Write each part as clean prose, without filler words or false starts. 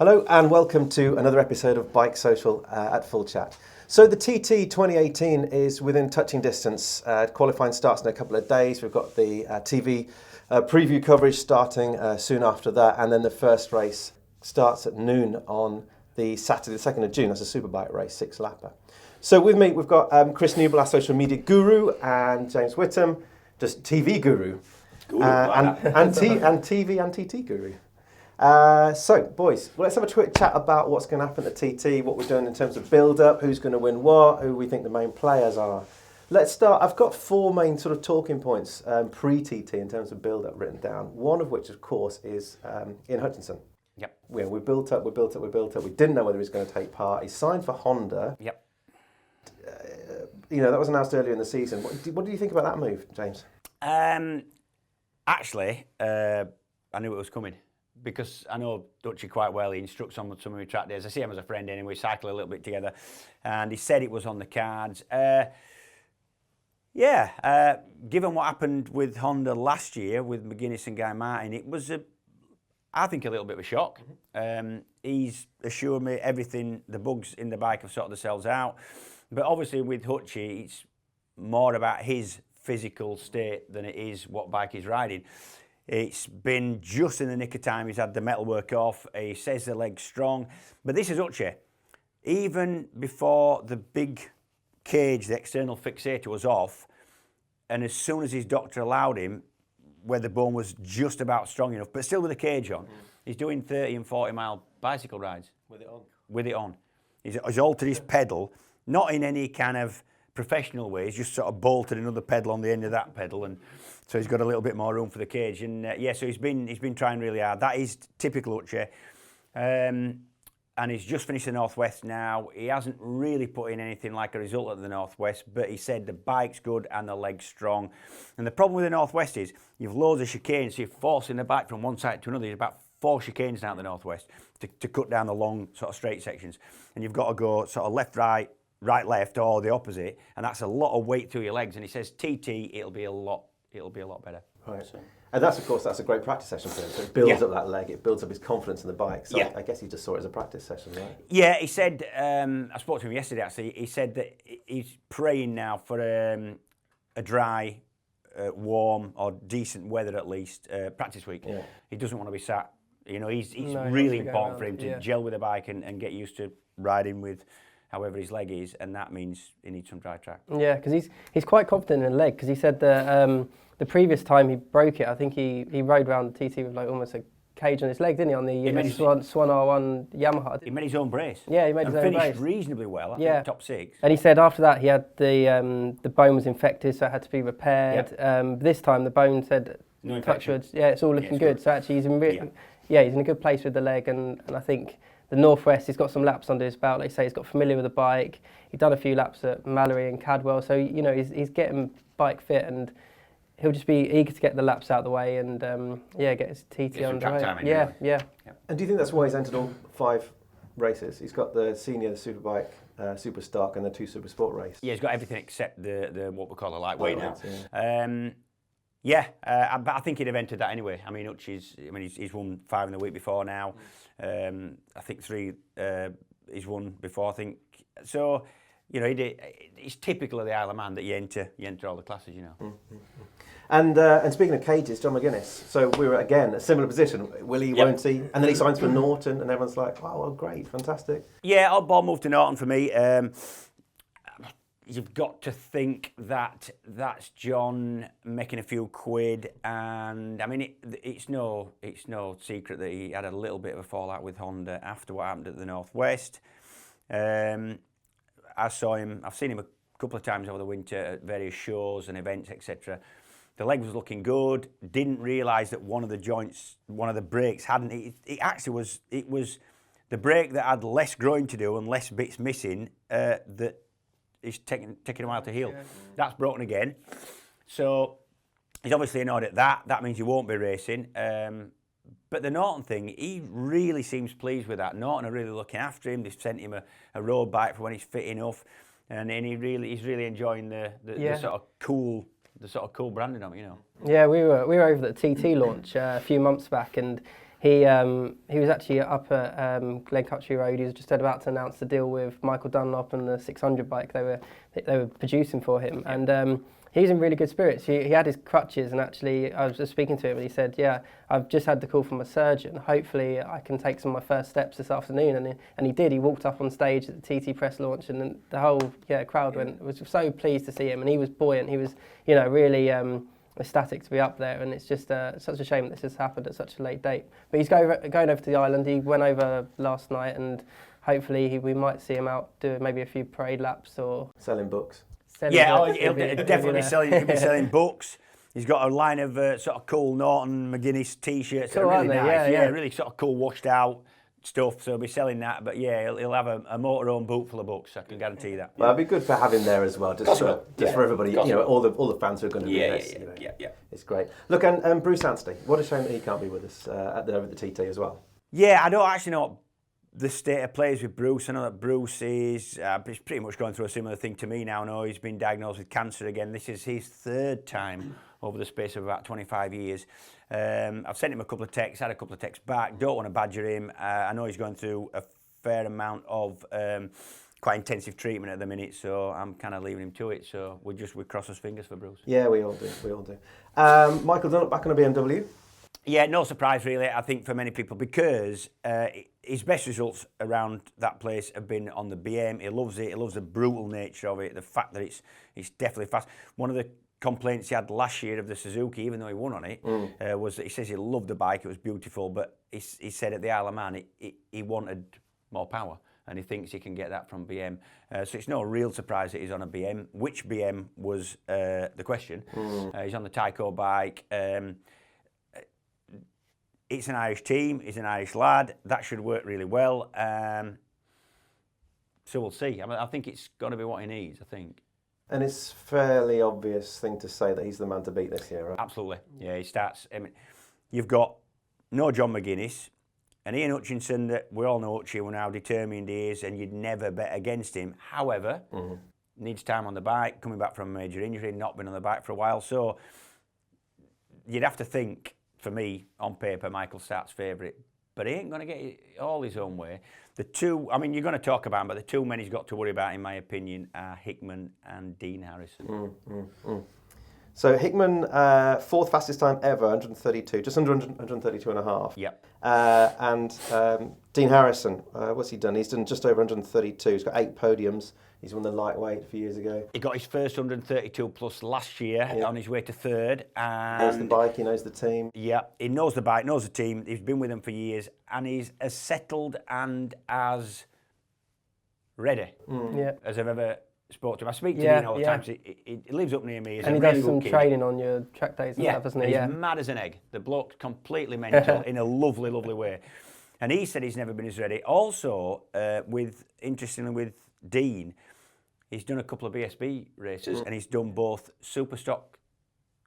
Hello and welcome to another episode of BikeSocial at Full Chat. So the TT 2018 is within touching distance. Qualifying starts in a couple of days. We've got the TV preview coverage starting soon after that, and then the first race starts at noon on the Saturday, the 2nd of June. That's a superbike race, 6-lapper. So with me, we've got Chris Newell, our social media guru, and James Whitham, just TV guru, and TV and TT guru. So, boys, let's have a quick chat about what's going to happen at TT, what we're doing in terms of build-up, who's going to win what, who we think the main players are. Let's start. I've got 4 main sort of talking points pre-TT in terms of build-up written down, one of which, of course, is Ian Hutchinson. Yep. We built up. We didn't know whether he was going to take part. He signed for Honda. Yep. That was announced earlier in the season. What do you think about that move, James? Actually, I knew it was coming. Because I know Dutchy quite well, he instructs on some of my track days. I see him as a friend anyway, we cycle a little bit together. And he said it was on the cards. Given what happened with Honda last year, with McGuinness and Guy Martin, it was, I think, a little bit of a shock. He's assured me everything, the bugs in the bike have sorted themselves out. But obviously with Hutchie, it's more about his physical state than it is what bike he's riding. It's been just in the nick of time. He's had the metalwork off. He says the leg's strong. But this is Hutchie. Even before the big cage, the external fixator was off, and as soon as his doctor allowed him, where the bone was just about strong enough, but still with the cage on, he's doing 30 and 40 mile bicycle rides. With it on. He's altered his pedal, not in any kind of professional way. He's just sort of bolted another pedal on the end of that pedal, and so he's got a little bit more room for the cage. And so he's been trying really hard. That is typical Hutchie. And he's just finished the Northwest now. He hasn't really put in anything like a result at the Northwest, but he said the bike's good and the leg's strong. And the problem with the Northwest is you've loads of chicanes, so you're forcing the bike from one side to another. There's about 4 chicanes down at the Northwest to cut down the long sort of straight sections. And you've got to go sort of left, right, left, or the opposite, and that's a lot of weight through your legs. And he says TT, it'll be a lot better. Right. So. And that's a great practice session for him. So it builds up that leg, it builds up his confidence in the bike. So I guess he just saw it as a practice session, right? Yeah, he said, I spoke to him yesterday actually, he said that he's praying now for a dry, warm, or decent weather at least, practice week. Yeah. He doesn't want to be sat, it's really important for him to gel with the bike and get used to riding with however his leg is, and that means he needs some dry track. Yeah, because he's quite confident in the leg, because he said that the previous time he broke it, I think he rode around the TT with like almost a cage on his leg, didn't he, on the Swan R1 Yamaha? He made his own brace. Yeah, he made his own brace. And finished reasonably well, I think top 6. And he said after that he had the bone was infected, so it had to be repaired. Yep. This time the bone said, no infection. it's all looking good. So actually he's in he's in a good place with the leg, and I think the Northwest, he's got some laps under his belt. Like you say, he's got familiar with the bike. He's done a few laps at Mallory and Cadwell, so he's getting bike fit, and he'll just be eager to get the laps out of the way and get his TT on the way. Yeah. And do you think that's why he's entered all 5 races? He's got the senior, the superbike, super stock, and the 2 super sport race. Yeah, he's got everything except the what we call a lightweight now. But I think he'd have entered that anyway. I mean, he's won 5 in the week before now. I think 3 he's won before, I think. So, it's typical of the Isle of Man that you enter all the classes, Mm-hmm. And speaking of cages, John McGuinness. So we were, again, a similar position. Will he, won't he? And then he signs for Norton, and everyone's like, oh, well, great, fantastic. Yeah, odd ball move to Norton for me. You've got to think that that's John making a few quid, and I mean it's no secret that he had a little bit of a fallout with Honda after what happened at the Northwest. I've seen him a couple of times over the winter at various shows and events, etc. The leg was looking good. Didn't realise that one of the joints, one of the brakes hadn't. It was the brake that had less growing to do and less bits missing that. It's taking a while to heal. That's broken again. So he's obviously annoyed at that. That means he won't be racing. But the Norton thing, he really seems pleased with that. Norton are really looking after him. They've sent him a road bike for when he's fit enough. And he's really enjoying the sort of cool branding of it, Yeah, we were over at the TT launch a few months back, and He was actually up at Glen Country Road. He was just about to announce the deal with Michael Dunlop and the 600 bike they were producing for him, and he's in really good spirits. He had his crutches, and actually I was just speaking to him, and he said, "Yeah, I've just had the call from a surgeon. Hopefully I can take some of my first steps this afternoon." And he did. He walked up on stage at the TT press launch, and then the whole crowd was so pleased to see him, and he was buoyant. He was really ecstatic to be up there, and it's just such a shame that this has happened at such a late date. But he's going over to the island. He went over last night, and hopefully we might see him out doing maybe a few parade laps or selling books. He'll Definitely selling books. He's got a line of sort of cool Norton McGuinness t-shirts. Cool, that are really nice. Yeah, really sort of cool, washed out stuff. So he'll be selling that. But yeah, he'll have a motorhome boot full of books. I can guarantee that. Well, it'd be good for having there as well, just for everybody. All the fans who are going to be there. Yeah. It's great. Look, and Bruce Anstey. What a shame that he can't be with us over at the TT as well. Yeah, I don't actually know what the state of plays with Bruce. I know that Bruce is he's pretty much going through a similar thing to me now. No, he's been diagnosed with cancer again. This is his third time over the space of about 25 years. I've sent him a couple of texts, had a couple of texts back. Don't want to badger him. I know he's going through a fair amount of quite intensive treatment at the minute, so I'm kind of leaving him to it. So we cross his fingers for Bruce. Yeah, we all do. Michael Dunlop back on a BMW. Yeah, no surprise really, I think, for many people, because his best results around that place have been on the BM. He loves it. He loves the brutal nature of it, the fact that it's definitely fast. One of the complaints he had last year of the Suzuki, even though he won on it, was that he says he loved the bike, it was beautiful, but he said at the Isle of Man he wanted more power, and he thinks he can get that from BM. So it's no real surprise that he's on a BM. Which BM was the question. He's on the Tyco bike. It's an Irish team, he's an Irish lad, that should work really well. So we'll see. I think it's got to be what he needs, I think. And it's a fairly obvious thing to say that he's the man to beat this year, right? Absolutely. Yeah, he starts. I mean, you've got no John McGuinness, and Ian Hutchinson, that we all know Hutchie, and how determined he is, and you'd never bet against him. However, needs time on the bike, coming back from a major injury, not been on the bike for a while. So you'd have to think, for me, on paper, Michael starts favourite, but he ain't going to get it all his own way. The two, I mean, you're going to talk about him, but the two men he's got to worry about, in my opinion, are Hickman and Dean Harrison. So Hickman, fourth fastest time ever, 132, just under 132 and a half. Yep. And Dean Harrison, what's he done? He's done just over 132. He's got 8 podiums. He's won the lightweight a few years ago. He got his first 132 plus last year, on his way to third. And he knows the bike, he knows the team. Yeah, he knows the bike, knows the team. He's been with them for years, and he's as settled and as ready as I've ever spoke to him. I speak to Dean all the time. So he lives up near me. He's and he does some training on your track days and stuff, doesn't he? He's mad as an egg. The bloke's completely mental in a lovely, lovely way. And he said he's never been as ready. Also, interestingly with Dean, he's done a couple of BSB races, and he's done both super stock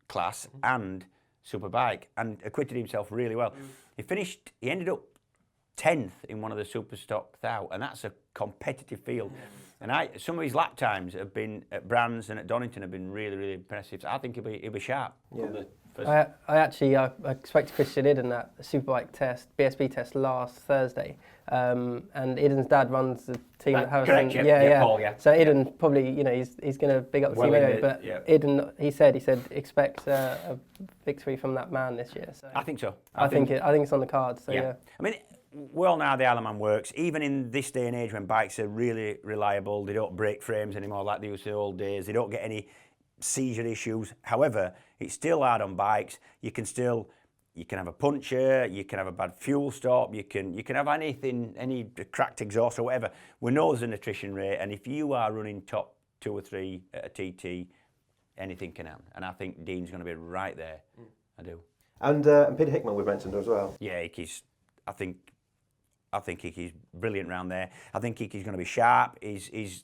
class and superbike, and acquitted himself really well. He ended up 10th in one of the super stock 1000, and that's a competitive field. And some of his lap times have been at Brands and at Donington have been really, really impressive. So I think he'll be sharp. I expect Christian Idden that Superbike test, BSB test last Thursday, and Idden's dad runs the team at Harrison. Correct, Paul, So Idden probably, he's going to big up the team anyway. But Idden, he said expect a victory from that man this year. So I think so. I think it's on the cards. So yeah. I mean, we all know how the Isle of Man works. Even in this day and age when bikes are really reliable, they don't break frames anymore like they used to in the old days. They don't get any seizure issues. However, it's still hard on bikes. You can have a puncture, you can have a bad fuel stop, you can have anything, any cracked exhaust or whatever. We know there's an attrition rate, and if you are running top 2 or 3 at a TT, anything can happen. And I think Dean's going to be right there. I do. And Peter Hickman we've mentioned as well. Yeah, I think Hickey's brilliant round there. I think Hickey's going to be sharp. He's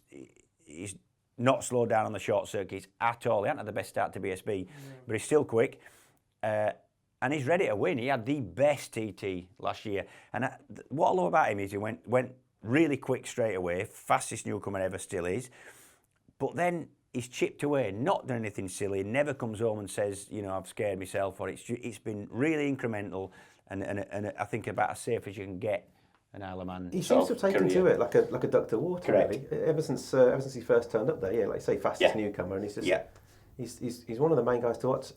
not slowed down on the short circuits at all. He hasn't had the best start to BSB, but he's still quick. And he's ready to win. He had the best TT last year. And what I love about him is he went really quick straight away, fastest newcomer ever, still is. But then he's chipped away, not done anything silly, never comes home and says, I've scared myself, or it's been really incremental. and I think about as safe as you can get an Isle of Man. He seems to have taken to it like a duck to water, Correct. really. Ever since he first turned up there, like you say, fastest newcomer, and he's just he's one of the main guys to watch.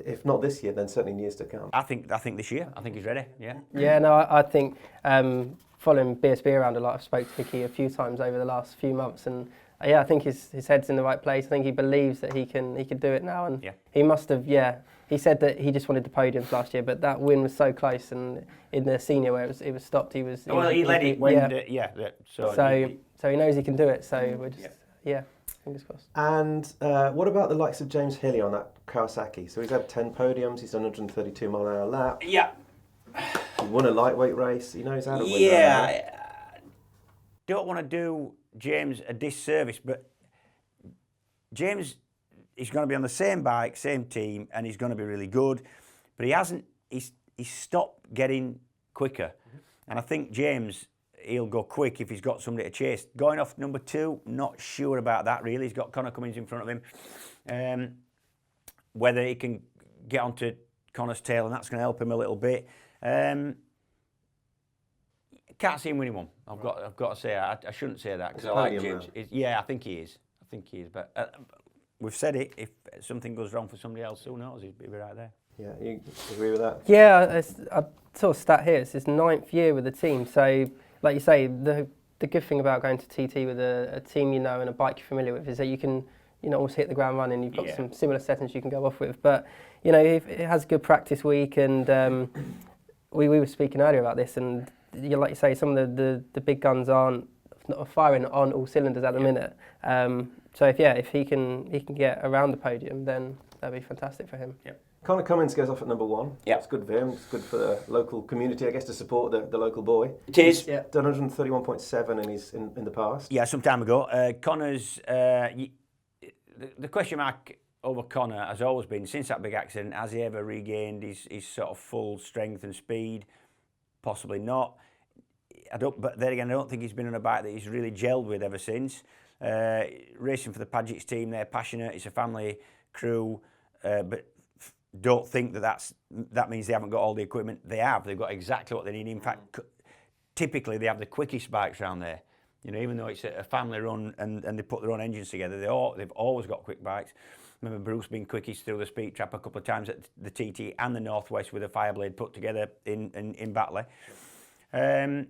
If not this year, then certainly in years to come. I think this year. I think he's ready. Yeah. Yeah, no, I think following BSB around a lot, I've spoke to Hickey a few times over the last few months, and I think his head's in the right place. I think he believes that he can do it now, and he must have. Yeah, he said that he just wanted the podiums last year, but that win was so close, and in the senior where it was stopped, he led it when so he knows he can do it. So we're just fingers crossed. And what about the likes of James Hilly on that Kawasaki? So he's had 10 podiums. He's done 132 mile an hour lap. Yeah. He won a lightweight race. He knows how to win. Yeah. Don't want to do James a disservice, but James is going to be on the same bike, same team, and he's going to be really good. But he hasn't. He's stopped getting quicker, and I think James, he'll go quick if he's got somebody to chase. Going off number 2, not sure about that really. He's got Conor Cummins in front of him. Whether he can get onto Conor's tail, and that's going to help him a little bit. Can't see him winning one. I've got to say I shouldn't say that because I like James. I think he is. But we've said it. If something goes wrong for somebody else, who knows? He'll be right there. Yeah, you agree with that? Yeah, I saw a stat here. It's his 9th year with the team. So, like you say, the good thing about going to TT with a team you know and a bike you're familiar with is that you can almost hit the ground running. You've got some similar settings you can go off with. But it has a good practice week, and we were speaking earlier about this, and like you say, some of the big guns aren't firing on all cylinders at the minute. So if he can get around the podium, then that'd be fantastic for him. Yep. Conor Cummins goes off at number 1. Yeah. It's good for him. It's good for the local community, I guess, to support the local boy. It is. He's done 131.7 in the past. Yeah, some time ago. Connor's the question mark over Conor has always been, since that big accident, has he ever regained his sort of full strength and speed? Possibly not. But then again, I don't think he's been on a bike that he's really gelled with ever since. Racing for the Padgett's team, they're passionate. It's a family crew, but don't think that means they haven't got all the equipment. They have. They've got exactly what they need. In fact, typically they have the quickest bikes around there. Even though it's a family run and they put their own engines together, they've always got quick bikes. I remember Bruce being quickest through the speed trap a couple of times at the TT and the Northwest with a Fireblade put together in Batley. And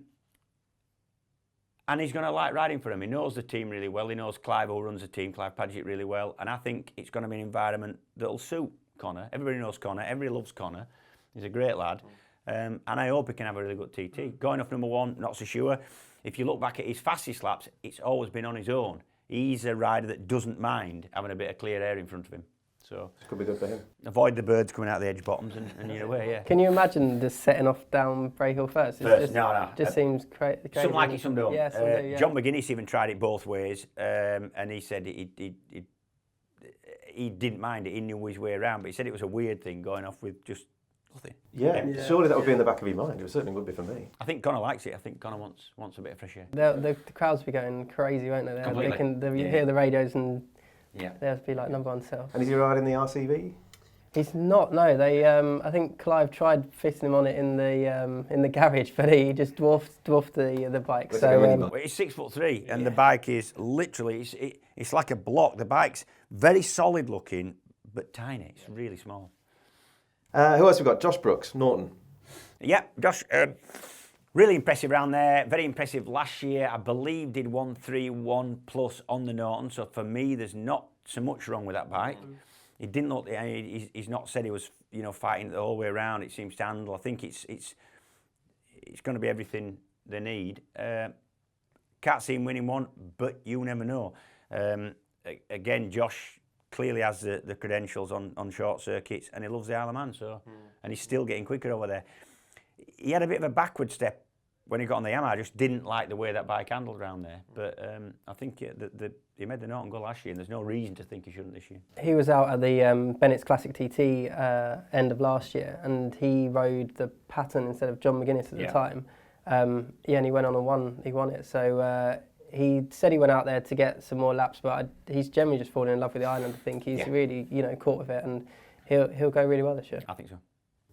he's going to like riding for him. He knows the team really well. He knows Clive, who runs the team, Clive Padgett, really well. And I think it's going to be an environment that'll suit Conor. Everybody knows Conor. Everybody loves Conor. He's a great lad. And I hope he can have a really good TT. Going off number 1, not so sure. If you look back at his fastest laps, it's always been on his own. He's a rider that doesn't mind having a bit of clear air in front of him. So it could be good for him. Avoid the birds coming out of the edge bottoms and you're away, yeah. Can you imagine just setting off down Bray Hill first? No. Just seems crazy. Some like it, some don't. Yeah, some do, yeah. John McGuinness even tried it both ways, and he said he didn't mind it. He knew his way around, but he said it was a weird thing going off with just nothing. Yeah, surely that would be in the back of your mind. It certainly would be for me. I think Conor likes it. I think Conor wants a bit of fresh air. The crowds be going crazy, won't they? Completely. You hear the radios and they'll be like number 1 self. And is he riding the RCV? He's not. No, they. I think Clive tried fitting him on it in the garage, but he just dwarfed the bike. So it's 6'3", and the bike is literally it's like a block. The bike's very solid looking, but tiny. It's really small. Who else have we got? Josh Brooks, Norton. Yeah, Josh, really impressive around there. Very impressive last year. I believe did 131 plus on the Norton. So for me, there's not so much wrong with that bike. He didn't look. He's not said he was fighting the whole way around. It seems to handle. I think it's going to be everything they need. Can't see him winning one, but you never know. Again, Josh clearly has the credentials on short circuits, and he loves the Isle of Man. And he's still getting quicker over there. He had a bit of a backward step when he got on the Yamaha. I just didn't like the way that bike handled around there. But I think he made the Norton go last year, and there's no reason to think he shouldn't this year. He was out at the Bennett's Classic TT end of last year, and he rode the Pattern instead of John McGuinness at the time. And he went on and won. He won it. So he said he went out there to get some more laps, but he's generally just fallen in love with the island. I think he's really caught with it, and he'll go really well this year. I think so.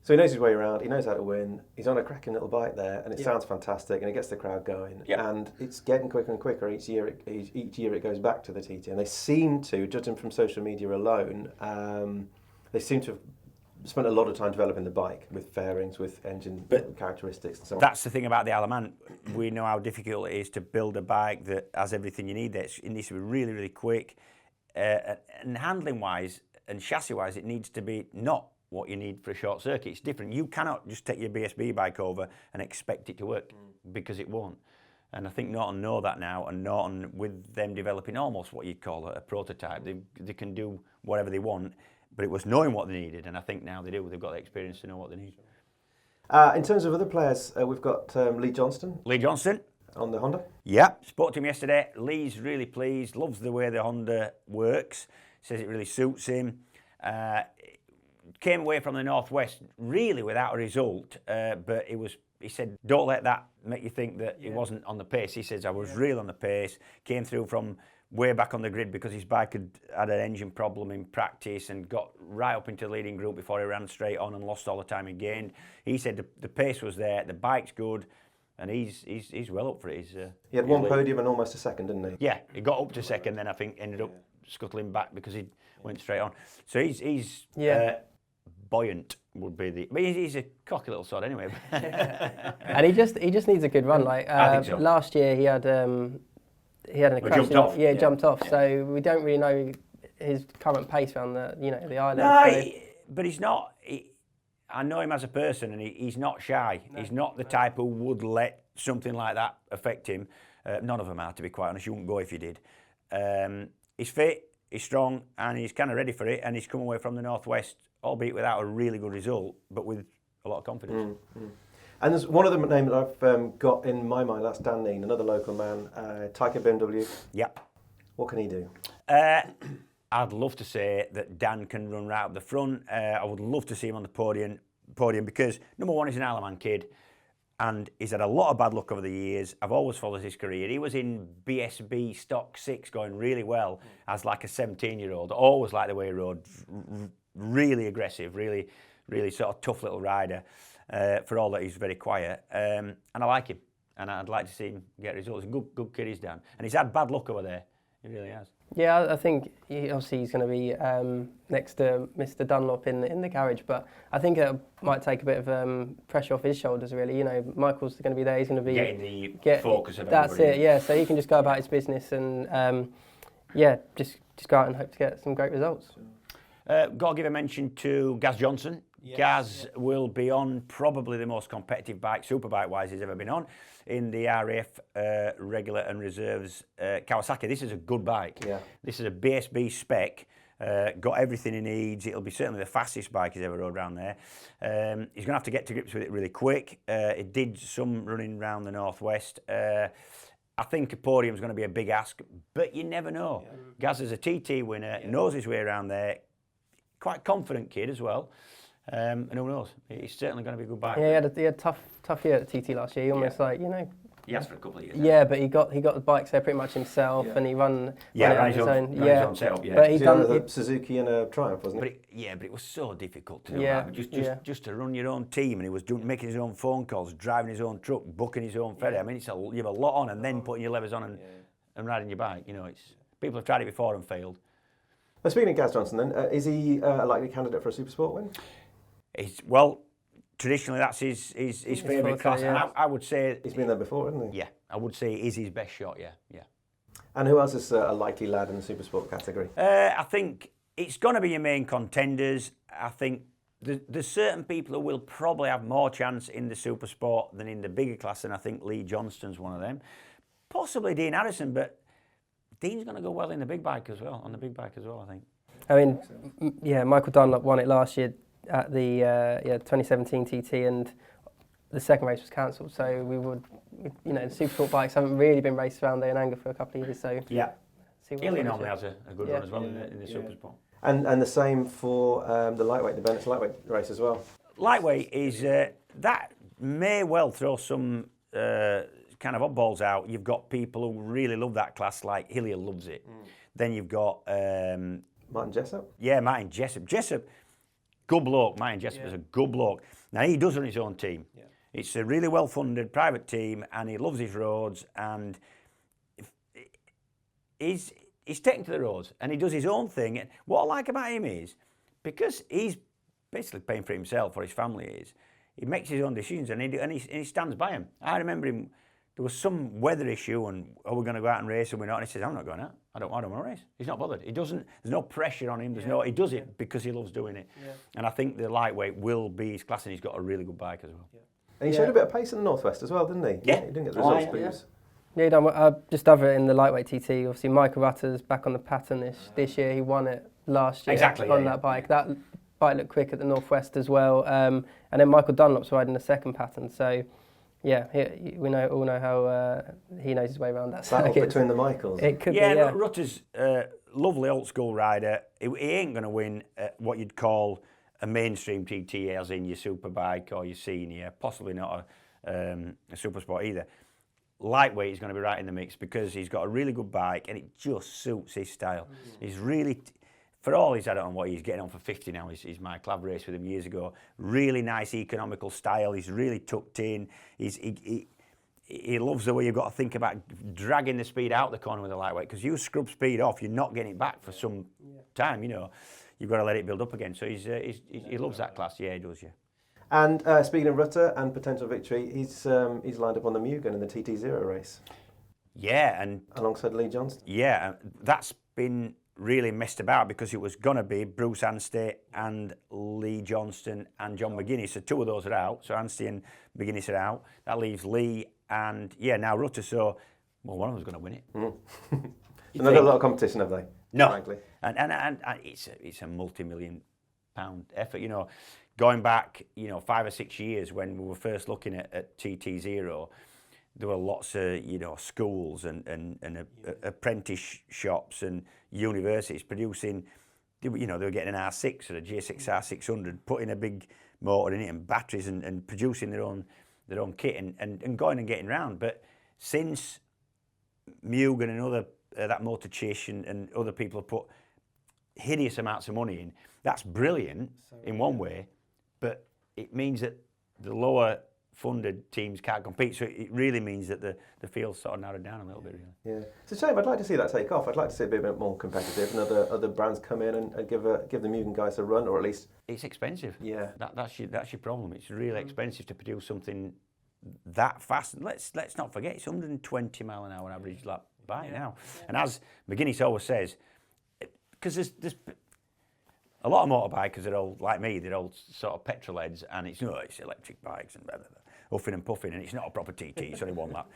So he knows his way around, he knows how to win, he's on a cracking little bike there, and it sounds fantastic, and it gets the crowd going, and it's getting quicker and quicker each year it goes back to the TT, and they seem to, judging from social media alone, they seem to have spent a lot of time developing the bike with fairings, with engine characteristics and so on. That's the thing about the Isle of Man. We know how difficult it is to build a bike that has everything you need. It needs to be really, really quick, and handling-wise and chassis-wise, it needs to be not what you need for a short circuit. It's different. You cannot just take your BSB bike over and expect it to work because it won't. And I think Norton know that now, and Norton, with them developing almost what you'd call a prototype, they can do whatever they want, but it was knowing what they needed, and I think now they do. They've got the experience to know what they need. In terms of other players, we've got Lee Johnston. Lee Johnston. On the Honda? Yeah, spoke to him yesterday. Lee's really pleased, loves the way the Honda works, says it really suits him. Came away from the Northwest really without a result, but he said, don't let that make you think that he wasn't on the pace. He says, I was real on the pace, came through from way back on the grid because his bike had an engine problem in practice and got right up into the leading group before he ran straight on and lost all the time he gained. He said the pace was there, the bike's good, and he's well up for it. He had one podium and almost a second, didn't he? Yeah, he got up to second, then I think ended up scuttling back because he went straight on. So he's buoyant would be the. But he's a cocky little sod anyway. And he just needs a good run. Like I think so. Last year, he had an crash. Jumped off. Yeah, jumped off. So we don't really know his current pace around the island. No, so. but he's not. I know him as a person, and he's not shy. No, he's not the type who would let something like that affect him. None of them are, to be quite honest. You wouldn't go if you did. He's fit, he's strong, and he's kind of ready for it. And he's come away from the Northwest, albeit without a really good result, but with a lot of confidence. And there's one other name that I've got in my mind, that's Dan Neen, another local man, Tyker BMW. Yep. What can he do? I'd love to say that Dan can run right up the front. I would love to see him on the podium because, number one, he's an Isle of Man kid, and he's had a lot of bad luck over the years. I've always followed his career. He was in BSB Stock 6 going really well as like a 17-year-old. Always liked the way he rode. Really aggressive, really sort of tough little rider. For all that he's very quiet, and I like him, and I'd like to see him get results. He's a good kid, he's Dan, and he's had bad luck over there. He really has. Yeah, I think obviously he's going to be next to Mr. Dunlop in the garage, but I think it might take a bit of pressure off his shoulders. Really, Michael's going to be there. He's going to be getting the focus of that's everybody. It. Yeah, so he can just go about his business and just go out and hope to get some great results. Got to give a mention to Gaz Johnson. Yes. Gaz will be on probably the most competitive bike, superbike-wise, he's ever been on, in the RAF regular and reserves Kawasaki. This is a good bike. Yeah. This is a BSB spec, got everything he needs. It'll be certainly the fastest bike he's ever rode around there. He's going to have to get to grips with it really quick. It did some running around the Northwest. I think a podium's going to be a big ask, but you never know. Yeah. Gaz is a TT winner, knows his way around there, quite confident kid as well. And who knows? He's certainly going to be a good bike. Yeah, he had a tough year at the TT last year. He almost He asked for a couple of years. Yeah, but he got the bikes there pretty much himself, and he ran his own setup. Yeah, but he done a Suzuki and a Triumph, wasn't it? But it was so difficult to do that. Just to run your own team, and he was making his own phone calls, driving his own truck, booking his own ferry. I mean, you have a lot on, and then putting your levers on and riding your bike. People have tried it before and failed. Well, speaking of Gaz Johnson, then is he a likely candidate for a Supersport win? Traditionally that's his favourite class, and I would say he's been there before, hasn't he? Yeah, I would say it is his best shot. Yeah. And who else is a likely lad in the Supersport category? I think it's going to be your main contenders. I think there's certain people who will probably have more chance in the Supersport than in the bigger class, and I think Lee Johnston's one of them. Possibly Dean Harrison, but Dean's going to go well in the big bike as well. I think. I mean, Michael Dunlop won it last year at the 2017 TT, and the second race was cancelled. So the Supersport bikes haven't really been raced around there in anger for a couple of years. So Illy normally has a good run as well in the Supersport. And the same for the lightweight, the Bennett's lightweight race as well. Lightweight is that may well throw some kind of oddballs out. You've got people who really love that class, like Hillier loves it. Then you've got Martin Jessup. Yeah, Martin Jessup. Good bloke, Mine Jesper's a good bloke. Now, he does run his own team. Yeah. It's a really well-funded private team, and he loves his roads, and he's taken to the roads, and he does his own thing. And what I like about him is, because he's basically paying for himself, or his family is, he makes his own decisions, and he stands by him. I remember him, there was some weather issue, and are we going to go out and race, and we're not? And he says, I'm not going out. I don't want to race. He's not bothered. He doesn't. There's no pressure on him. He does it because he loves doing it. Yeah. And I think the lightweight will be his class, and he's got a really good bike as well. Yeah. And he showed a bit of pace in the Northwest as well, didn't he? Yeah. He didn't get the results, but he was... Yeah, he done just other in the lightweight TT. Obviously, Michael Rutter's back on the pattern this year. He won it last year on that bike. That bike looked quick at the Northwest as well. And then Michael Dunlop's riding the second pattern. So, yeah, we all know how he knows his way around that circuit. Battle between the Michaels. It could be, yeah. Rutter's a lovely old school rider. He ain't going to win what you'd call a mainstream TT, as in your superbike or your senior, possibly not a super sport either. Lightweight is going to be right in the mix because he's got a really good bike and it just suits his style. He's really, for all he's had it on what he's getting on for 50 now, he's my club race with him years ago. Really nice economical style. He's really tucked in. He loves the way you've got to think about dragging the speed out the corner with a lightweight, because you scrub speed off, you're not getting it back for some time. You know, you've got to let it build up again. So he loves that class. Yeah, he does. Yeah. And speaking of Rutter and potential victory, he's lined up on the Mugen in the TT0 race. Yeah, and alongside Lee Johnston. Yeah, that's been really messed about because it was going to be Bruce Anstey and Lee Johnston and John McGuinness. So two of those are out. So Anstey and McGuinness are out. That leaves Lee and now Rutter. So one of them's going to win it. Not a lot of competition, have they? No, frankly. And it's a multi-million-pound effort. You know, going back 5 or 6 years when we were first looking at TT0, there were lots of schools and apprentice shops and universities producing. They were getting an R6 or a J6 R600, putting a big motor in it and batteries and producing their own kit and going and getting round. But since Mugen and other that Motor Chish and other people have put hideous amounts of money in, that's brilliant in one way, but it means that the lower funded teams can't compete, so it really means that the field's sort of narrowed down a little bit, really. Yeah, it's a shame. I'd like to see that take off. I'd like to see it be a bit more competitive and other brands come in and give the Mugen guys a run, or at least... It's expensive. Yeah. That's your problem. It's really expensive to produce something that fast. Let's not forget, it's 120 mile an hour average lap bike now. And as McGuinness always says, because there's a lot of motorbikers are all like me, they're all sort of petrol heads, and it's electric bikes and blah, blah, blah, huffing and puffing, and it's not a proper TT, it's only one lap.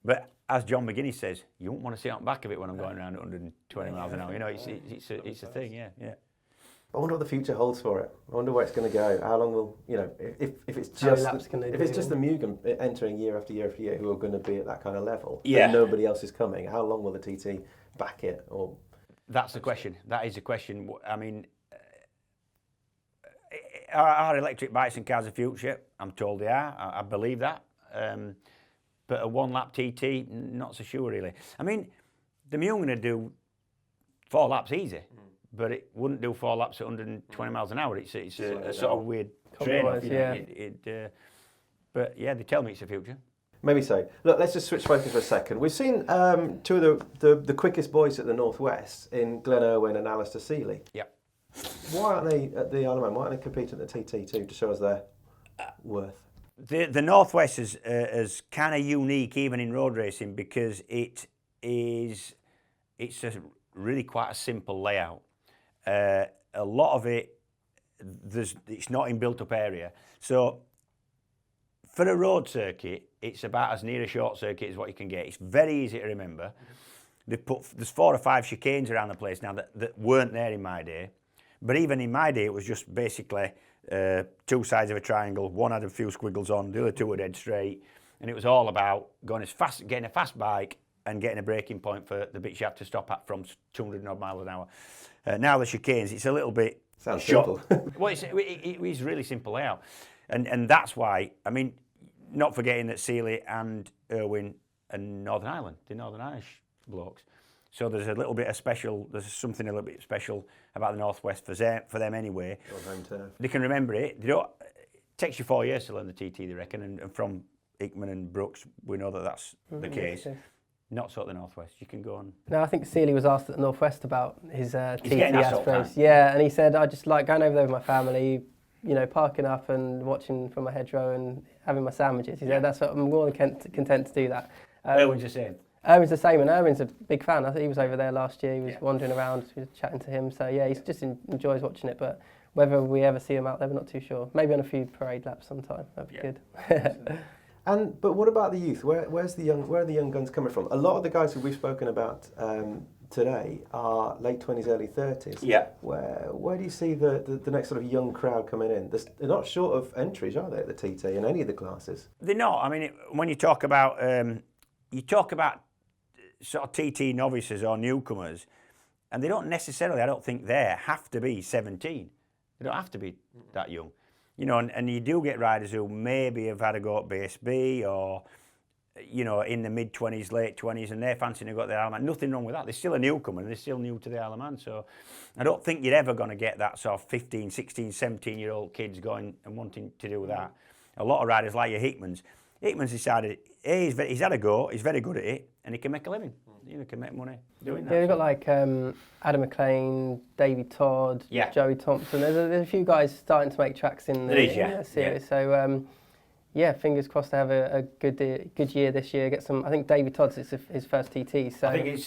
But as John McGuinness says, you won't want to sit on the back of it when I'm going around at 120 miles an hour. It's a thing, yeah. I wonder what the future holds for it. I wonder where it's going to go. How long will if it's just the Mugen entering year after year after year who are going to be at that kind of level, and nobody else is coming. How long will the TT back it? Or that's the question. That is the question. I mean, are electric bikes and cars the future? I'm told they are. I believe that. But a one-lap TT, not so sure, really. I mean, the Mugen would do 4 laps easy, but it wouldn't do 4 laps at 120 miles an hour. It's a sort of weird trade-off. But yeah, they tell me it's the future. Maybe so. Look, let's just switch focus for a second. We've seen two of the quickest boys at the Northwest in Glenn Irwin and Alistair Seeley. Yeah. Why aren't they at the Isle of Man? Why aren't they competing at the TT too to show us their worth? The Northwest is kind of unique even in road racing because it's really quite a simple layout. A lot of it, it's not in built-up area. So for a road circuit, it's about as near a short circuit as what you can get. It's very easy to remember. There's 4 or 5 chicanes around the place now that weren't there in my day. But even in my day, it was just basically 2 sides of a triangle. One had a few squiggles on, the other 2 were dead straight. And it was all about going as fast, getting a fast bike and getting a braking point for the bits you have to stop at from 200 odd miles an hour. Now the chicanes, it's a little bit... Sounds simple. Well, it's really simple layout. And that's why, I mean, not forgetting that Seeley and Irwin and Northern Ireland, the Northern Irish blokes. So there's a little bit of special. There's something a little bit special about the Northwest for them anyway. Home turf. They can remember it. They don't. It takes you 4 years to learn the TT, they reckon, and from Hickman and Brooks, we know that that's the case. Not so at the Northwest. You can go on. No, I think Seeley was asked at the Northwest about his TT getting that sort of Astros. Yeah, and he said, I just like going over there with my family, you know, parking up and watching from my hedgerow and having my sandwiches. He said, that's what I'm more than content to do that. Erwin's the same. Erwin's the same, and Erwin's a big fan. I think he was over there last year. He was wandering around, we were chatting to him. So yeah, he just enjoys watching it. But whether we ever see him out there, we're not too sure. Maybe on a few parade laps sometime. That'd be good. But what about the youth? Where are the young guns coming from? A lot of the guys who we've spoken about today are late 20s, early 30s. Yeah. Where do you see the next sort of young crowd coming in? They're not short of entries, are they, at the TT in any of the classes? They're not. I mean, when you talk about sort of TT novices or newcomers, and they don't necessarily, I don't think, have to be 17. They don't have to be that young. You know, and you do get riders who maybe have had a go at base B or, you know, in the mid-20s, late 20s, and they're fancying to go to the Isle of Man. Nothing wrong with that. They're still a newcomer and they're still new to the Isle of Man. So I don't think you're ever going to get that sort of 15, 16, 17-year-old kids going and wanting to do that. A lot of riders like your Hickman's decided, he's had a go, he's very good at it, and he can make a living. You know, he can make money doing that. Yeah, we've got like Adam McLean, Davey Todd, Joey Thompson. There's a few guys starting to make tracks in the series. Yeah. So yeah, fingers crossed to have a good year this year. Get some. I think Davey Todd's his first TT. So I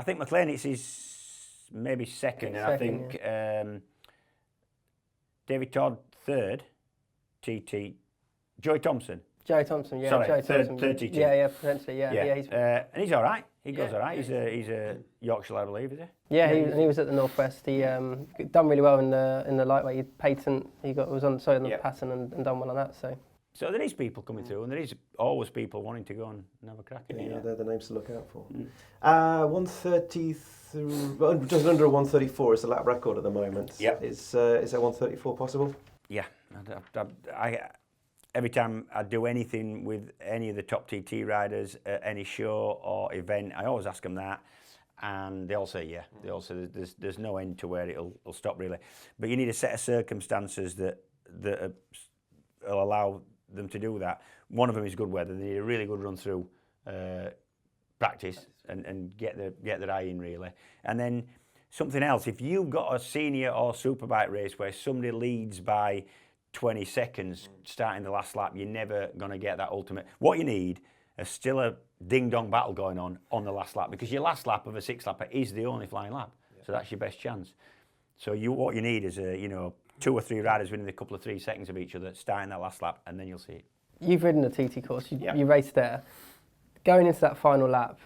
think McLean it's his maybe second, and I think David Todd third TT. Joey Thompson, yeah. Sorry, Joey third TT. Yeah, potentially, yeah. And he's all right. He goes all right. He's a Yorkshire, I believe, is he? Yeah, he was at the Northwest. He done really well in the lightweight. He patent. He was on the pattern and done well on that. So there is people coming through, and there is always people wanting to go and have a crack at it. Yeah, they're the names to look out for. 133, just under a 134 is the lap record at the moment. Yeah. Is that 134 possible? Yeah. Every time I do anything with any of the top TT riders at any show or event, I always ask them that, and they all say yeah. They all say there's no end to where it'll stop really. But you need a set of circumstances that will allow them to do that. One of them is good weather. They need a really good run through practice and get their eye in really. And then something else, if you've got a senior or superbike race where somebody leads by 20 seconds starting the last lap, you're never going to get that ultimate. What you need is still a ding-dong battle going on the last lap, because your last lap of a six-lapper is the only flying lap. Yeah. So that's your best chance. So what you need is two or three riders winning a couple of 3 seconds of each other starting that last lap, and then you'll see it. You've ridden the TT course, you raced there. Going into that final lap,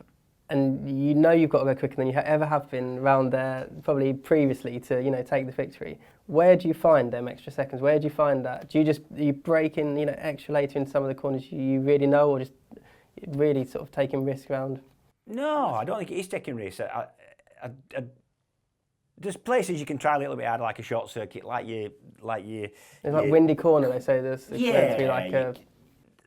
and you know you've got to go quicker than you ever have been round there, probably previously, to take the victory. Where do you find them extra seconds? Where do you find that? Do you break in extra later in some of the corners you really know, or just really sort of taking risks around? No, I don't think it is taking risks. There's places you can try a little bit harder, like a short circuit, like you. There's like windy corner. They say there's meant to be like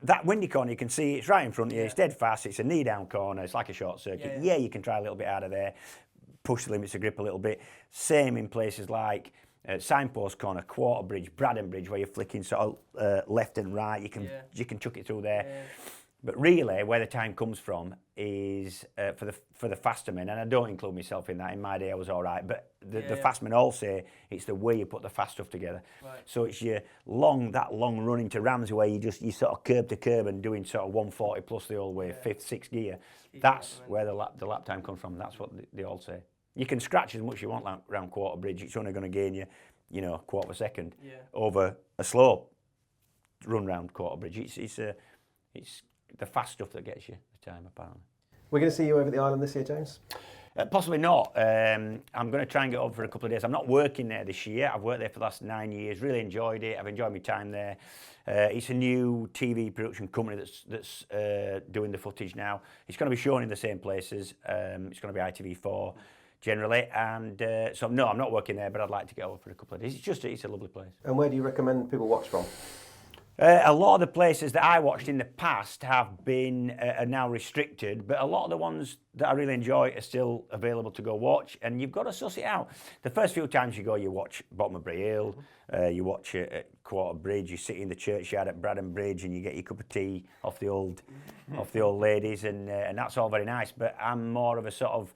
that windy corner, you can see it's right in front of you. It's dead fast. It's a knee-down corner. It's like a short circuit. Yeah, you can try a little bit out of there, push the limits of grip a little bit. Same in places like Signpost Corner, Quarter Bridge, Braddon Bridge, where you're flicking sort of left and right. You can chuck it through there. Yeah. But really, where the time comes from is for the faster men, and I don't include myself in that. In my day, I was all right, but the fast men all say it's the way you put the fast stuff together. Right. So it's your long run into Ramsey where you sort of curb to curb and doing sort of 140 plus the whole way, fifth, sixth gear. That's where the lap time comes from. That's what they all say. You can scratch as much as you want around Quarter Bridge. It's only going to gain you, a quarter of a second over a slow run round Quarter Bridge. It's the fast stuff that gets you the time, apparently. We're going to see you over at the island this year, James? Possibly not. I'm going to try and get over for a couple of days. I'm not working there this year. I've worked there for the last 9 years. Really enjoyed it. I've enjoyed my time there. It's a new TV production company that's doing the footage now. It's going to be shown in the same places. It's going to be ITV4 generally. And so, no, I'm not working there, but I'd like to get over for a couple of days. It's a lovely place. And where do you recommend people watch from? A lot of the places that I watched in the past have been are now restricted, but a lot of the ones that I really enjoy are still available to go watch, and you've got to suss it out. The first few times you go, you watch Bottom of Bray Hill, you watch it at Quarter Bridge, you sit in the churchyard at Bradham Bridge and you get your cup of tea off the old ladies, and that's all very nice, but I'm more of a sort of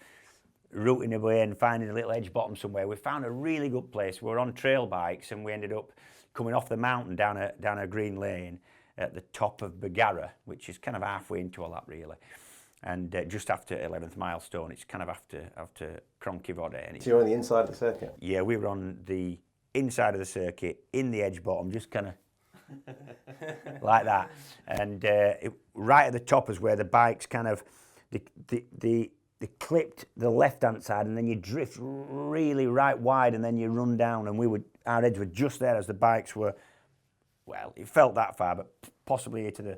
routing away and finding a little edge bottom somewhere. We found a really good place. We were on trail bikes and we ended up coming off the mountain down a green lane at the top of Bagara, which is kind of halfway into a lap really, and just after 11th milestone. It's kind of after Cronky. So you're on the inside of the circuit? Yeah, we were on the inside of the circuit, in the edge bottom, just kind of like that, and right at the top is where the bikes kind of they clipped the left-hand side, and then you drift really right wide, and then you run down, and our edge were just there as the bikes were, well, it felt that far, but possibly to the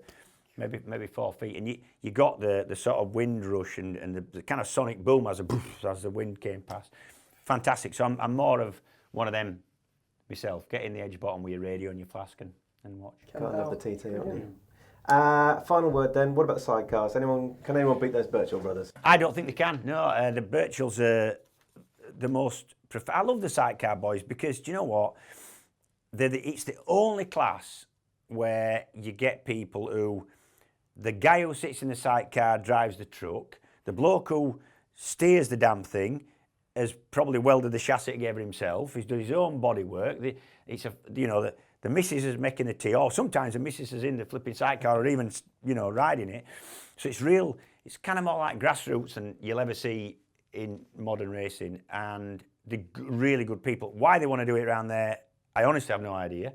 maybe 4 feet, and you got the sort of wind rush and the kind of sonic boom as the wind came past. Fantastic. So I'm more of one of them myself. Get in the edge bottom with your radio and your flask and watch. Can't love the TT, haven't you? Final word then, what about the sidecars? Can anyone beat those Birchall brothers? I don't think they can, no. The Birchalls are the most... I love the sidecar boys because, do you know what? It's the only class where you get people who... The guy who sits in the sidecar drives the truck. The bloke who steers the damn thing has probably welded the chassis together himself. He's done his own body work. The missus is making the tea, or sometimes the missus is in the flipping sidecar or even, riding it. So it's kind of more like grassroots than you'll ever see in modern racing, and the really good people. Why they want to do it around there, I honestly have no idea.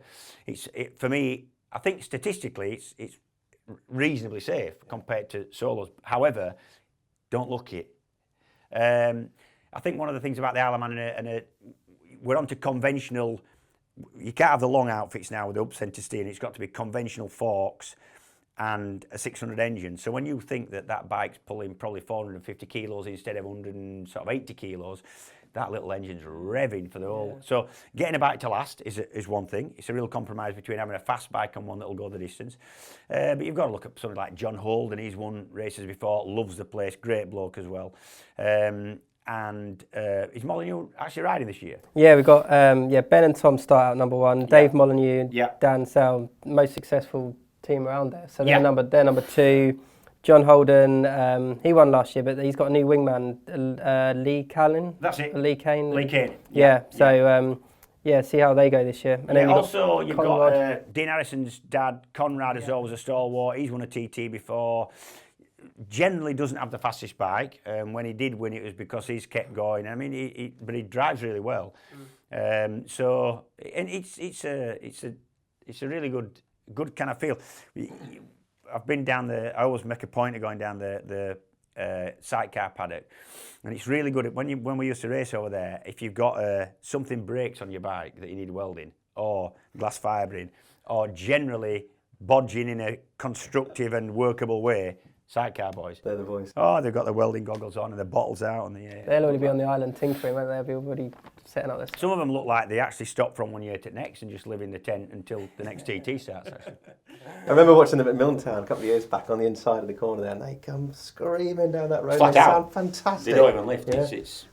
For me, I think statistically it's reasonably safe compared to solos. However, don't look it. I think one of the things about the Isle of Man, we're onto conventional. You can't have the long outfits now with the up-centre steering. It's got to be conventional forks and a 600 engine. So when you think that bike's pulling probably 450 kilos instead of 180 kilos, that little engine's revving for the whole. Yeah. So getting a bike to last is one thing. It's a real compromise between having a fast bike and one that'll go the distance. But you've got to look at something like John Holden. He's won races before, loves the place, great bloke as well. And is Molyneux actually riding this year? Yeah, we've got Ben and Tom start out number one. Dave Molyneux, Dan Sell, most successful team around there. So they're number two. John Holden, he won last year, but he's got a new wingman, Lee Callan. That's it. Lee Kane. Lee Kane. Yeah. So see how they go this year. And then you've got Dean Harrison's dad, Conrad, is always a stalwart. He's won a TT before. Generally doesn't have the fastest bike. When he did win, it was because he's kept going. I mean, but he drives really well. It's a really good kind of feel. I've been down I always make a point of going down the sidecar paddock, and it's really good. When we used to race over there, if you've got something breaks on your bike that you need welding or glass fibring, or generally bodging in a constructive and workable way, sidecar boys. They're the boys. Oh, they've got the welding goggles on and the bottles out on the They'll already be on the island tinkering, won't they? They'll be already setting up this. Some of them look like they actually stop from one year to the next and just live in the tent until the next TT starts, actually. I remember watching them at Milltown a couple of years back on the inside of the corner there, and they come screaming down that road. Flat they out. Sound fantastic. They don't even lift. Yeah.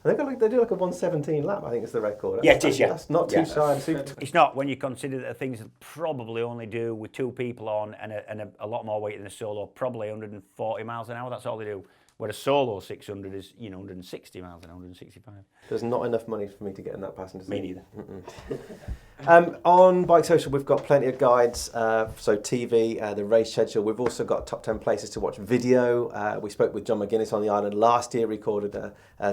They do like a 117 lap, I think is the record. It is, yeah. That's not too shy. It's not when you consider that the things that probably only do with two people on and a lot more weight than a solo, probably 140 miles an hour, that's all they do. Where a solo 600 is, 160 miles an hour, 165. There's not enough money for me to get in that passenger seat. Me neither. On BikeSocial, we've got plenty of guides, so TV, the race schedule. We've also got top 10 places to watch video. We spoke with John McGuinness on the island last year, recorded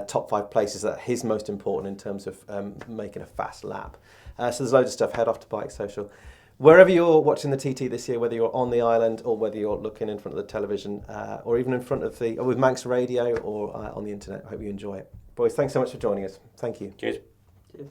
top 5 places that are his most important in terms of making a fast lap. So there's loads of stuff. Head off to BikeSocial. Wherever you're watching the TT this year, whether you're on the island or whether you're looking in front of the television or even in front of with Manx Radio or on the internet, I hope you enjoy it. Boys, thanks so much for joining us. Thank you. Cheers. Cheers.